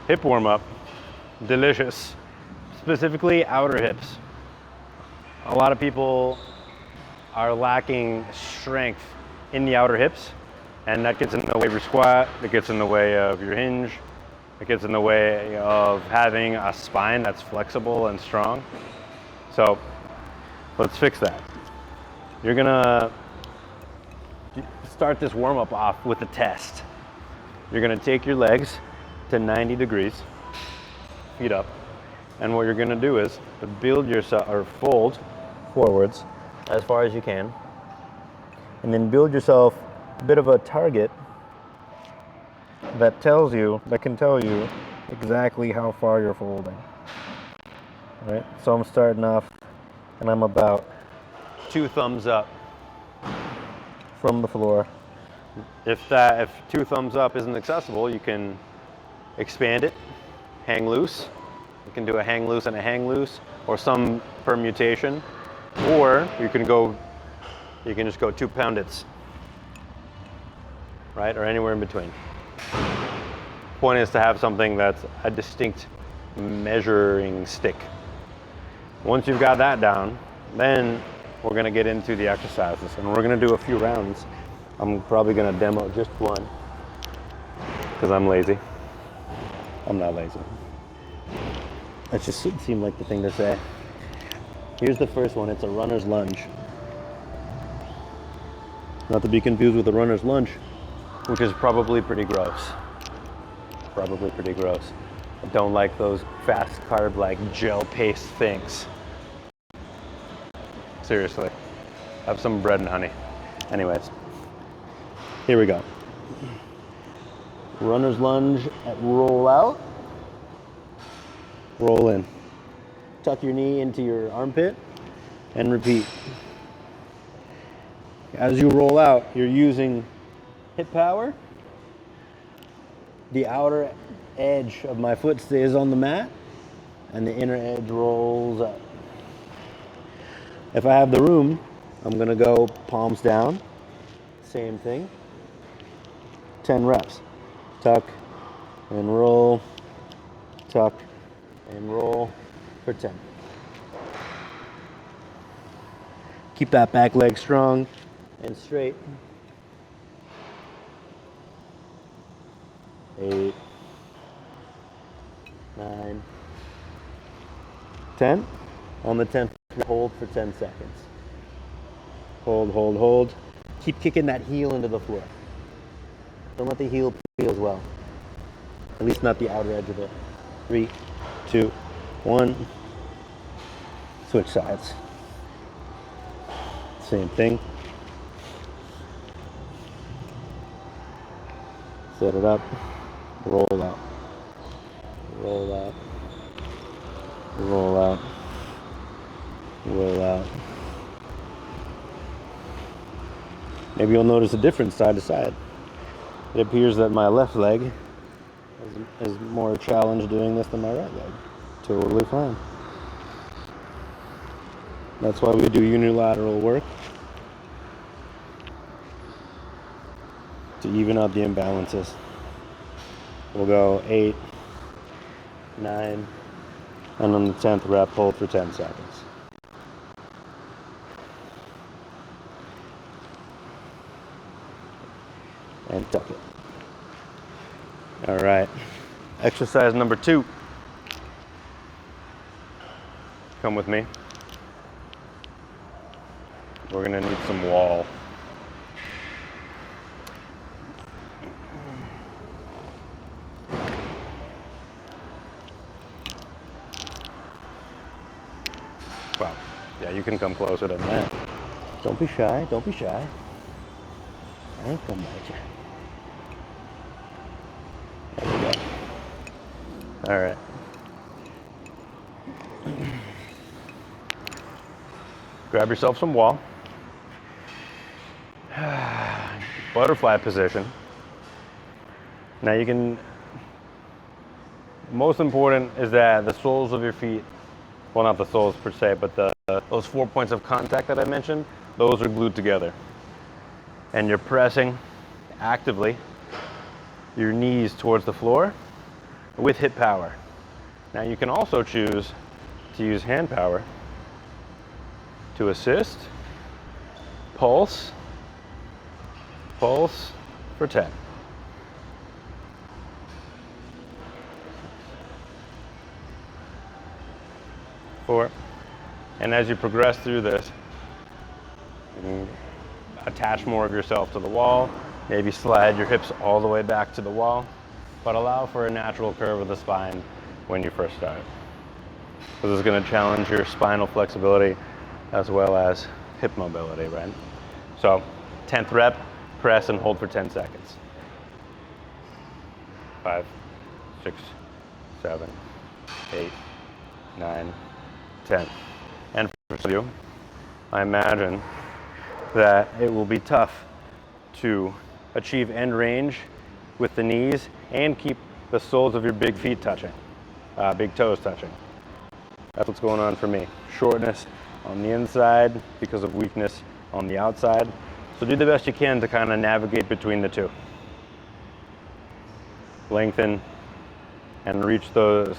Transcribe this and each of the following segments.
hip warm up, delicious. Specifically outer hips. A lot of people are lacking strength in the outer hips, and that gets in the way of your squat, it gets in the way of your hinge, it gets in the way of having a spine that's flexible and strong. So let's fix that. You're gonna start this warm up off with a test. You're gonna take your legs to 90 degrees, feet up, and what you're gonna do is build yourself, or fold forwards as far as you can, and then build yourself a bit of a target that can tell you exactly how far you're folding. All right, so I'm starting off and I'm about 2 thumbs up from the floor. If 2 thumbs up isn't accessible, you can expand it, hang loose. You can do a hang loose and a hang loose, or some permutation, or you can just go 2 poundits, right, or anywhere in between. Point is to have something that's a distinct measuring stick. Once you've got that down, then we're gonna get into the exercises, and we're gonna do a few rounds. I'm probably gonna demo just one, because I'm lazy. I'm not lazy. That just seemed like the thing to say. Here's the first one, it's a runner's lunge. Not to be confused with a runner's lunge, which is probably pretty gross. Probably pretty gross. I don't like those fast carb, like gel paste things. Seriously, have some bread and honey. Anyways, here we go. Runner's lunge at roll out. Roll in. Tuck your knee into your armpit and repeat. As you roll out, you're using hip power. The outer edge of my foot stays on the mat and the inner edge rolls up. If I have the room, I'm gonna go palms down. Same thing. 10 reps. Tuck and roll, tuck and roll for 10. Keep that back leg strong and straight. 8, 9, 10. On the 10th, hold for 10 seconds. Hold, hold, hold. Keep kicking that heel into the floor. Don't let the heel feel as well. At least not the outer edge of it. 3, 2, 1. Switch sides. Same thing. Set it up. Roll out. Roll out. Roll out. Roll out. Maybe you'll notice a difference side to side. It appears that my left leg is more challenged doing this than my right leg. Totally fine. That's why we do unilateral work, to even out the imbalances. We'll go 8, 9, and on the 10th rep, hold for 10 seconds. And tuck it. All right, exercise number 2. Come with me. We're gonna need some wall. Well, yeah, you can come closer than that. Don't be shy, don't be shy. I ain't coming at you. There we go. All right. Grab yourself some wall. Butterfly position. Now you can, most important is that the soles of your feet, well, not the soles per se, but those 4 points of contact that I mentioned, those are glued together. And you're pressing actively your knees towards the floor with hip power. Now you can also choose to use hand power to assist, pulse, pulse for 10. 4. And as you progress through this, you can attach more of yourself to the wall, maybe slide your hips all the way back to the wall, but allow for a natural curve of the spine when you first start. This is going to challenge your spinal flexibility as well as hip mobility, right? So 10th rep, press and hold for 10 seconds. 5, 6, 7, 8, 9, 10. And for you, I imagine that it will be tough to achieve end range with the knees and keep the soles of your big feet touching, big toes touching. That's what's going on for me. Shortness on the inside because of weakness on the outside. So do the best you can to kind of navigate between the two. Lengthen and reach the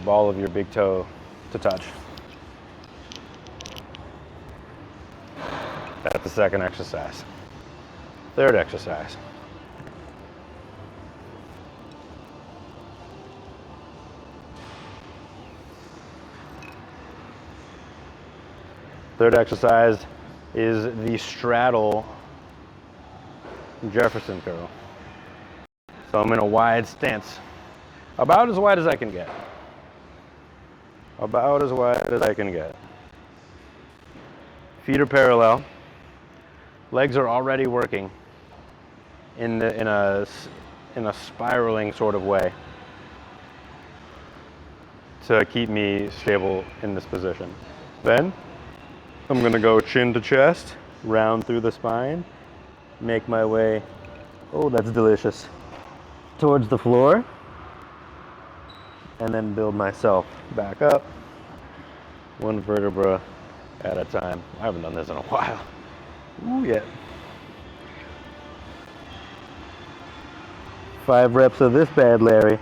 ball of your big toe to touch. That's the second exercise. Third exercise. Third exercise is the Straddle Jefferson curl. So I'm in a wide stance, about as wide as I can get. About as wide as I can get. Feet are parallel. Legs are already working in a spiraling sort of way to keep me stable in this position. Then I'm going to go chin to chest, round through the spine, make my way, oh that's delicious, towards the floor, and then build myself back up, one vertebra at a time. I haven't done this in a while. Ooh, yeah. 5 reps of this bad Larry.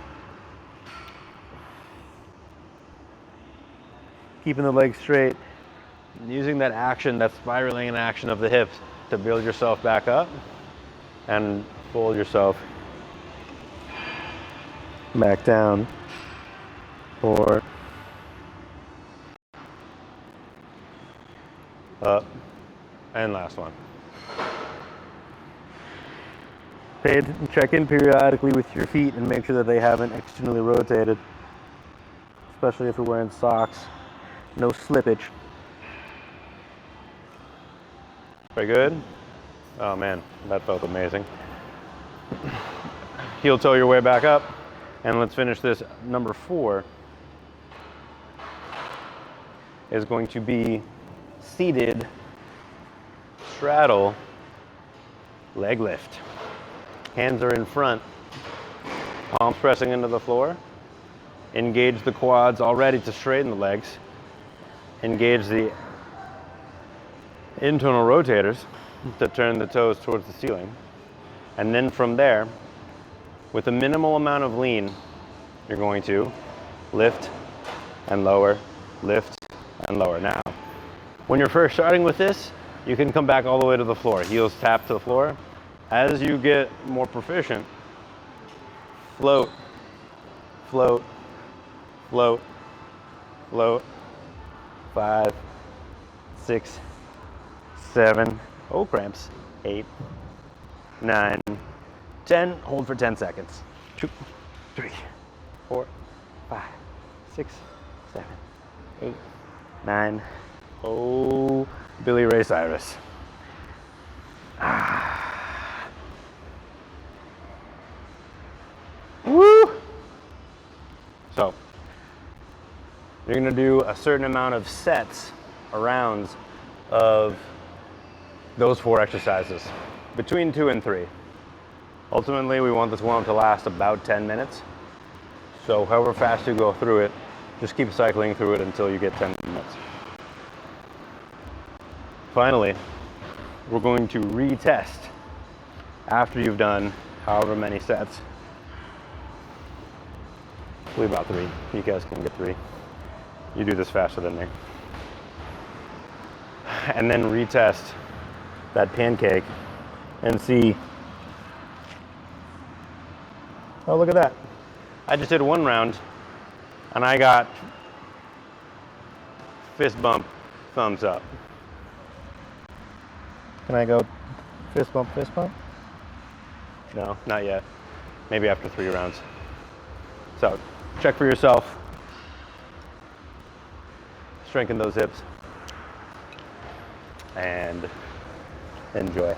Keeping the legs straight, using that action, that spiraling in action of the hips to build yourself back up and fold yourself back down. 4, up, and last one. Check in periodically with your feet and make sure that they haven't externally rotated, especially if you're wearing socks. No slippage. Very good. Oh man, that felt amazing. Heel toe your way back up, and let's finish this. Number 4 is going to be seated straddle leg lift. Hands are in front, palms pressing into the floor. Engage the quads already to straighten the legs. Engage the internal rotators to turn the toes towards the ceiling. And then from there, with a minimal amount of lean, you're going to lift and lower, lift and lower. Now, when you're first starting with this, you can come back all the way to the floor. Heels tap to the floor. As you get more proficient, float, float, float, float. 5, 6, 7, oh cramps, 8, 9, 10, hold for 10 seconds. 2, 3, 4, 5, 6, 7, 8, 9, oh, Billy Ray Cyrus. Woo! So, you're going to do a certain amount of sets or rounds of those 4 exercises, between 2 and 3. Ultimately, we want this warm-up to last about 10 minutes. So however fast you go through it, just keep cycling through it until you get 10 minutes. Finally, we're going to retest after you've done however many sets. Probably about 3. You guys can get 3. You do this faster than me. And then retest that pancake and see. Oh, look at that. I just did 1 round and I got fist bump, thumbs up. Can I go fist bump, fist bump? No, not yet. Maybe after 3 rounds. So check for yourself. Strengthen those hips and enjoy.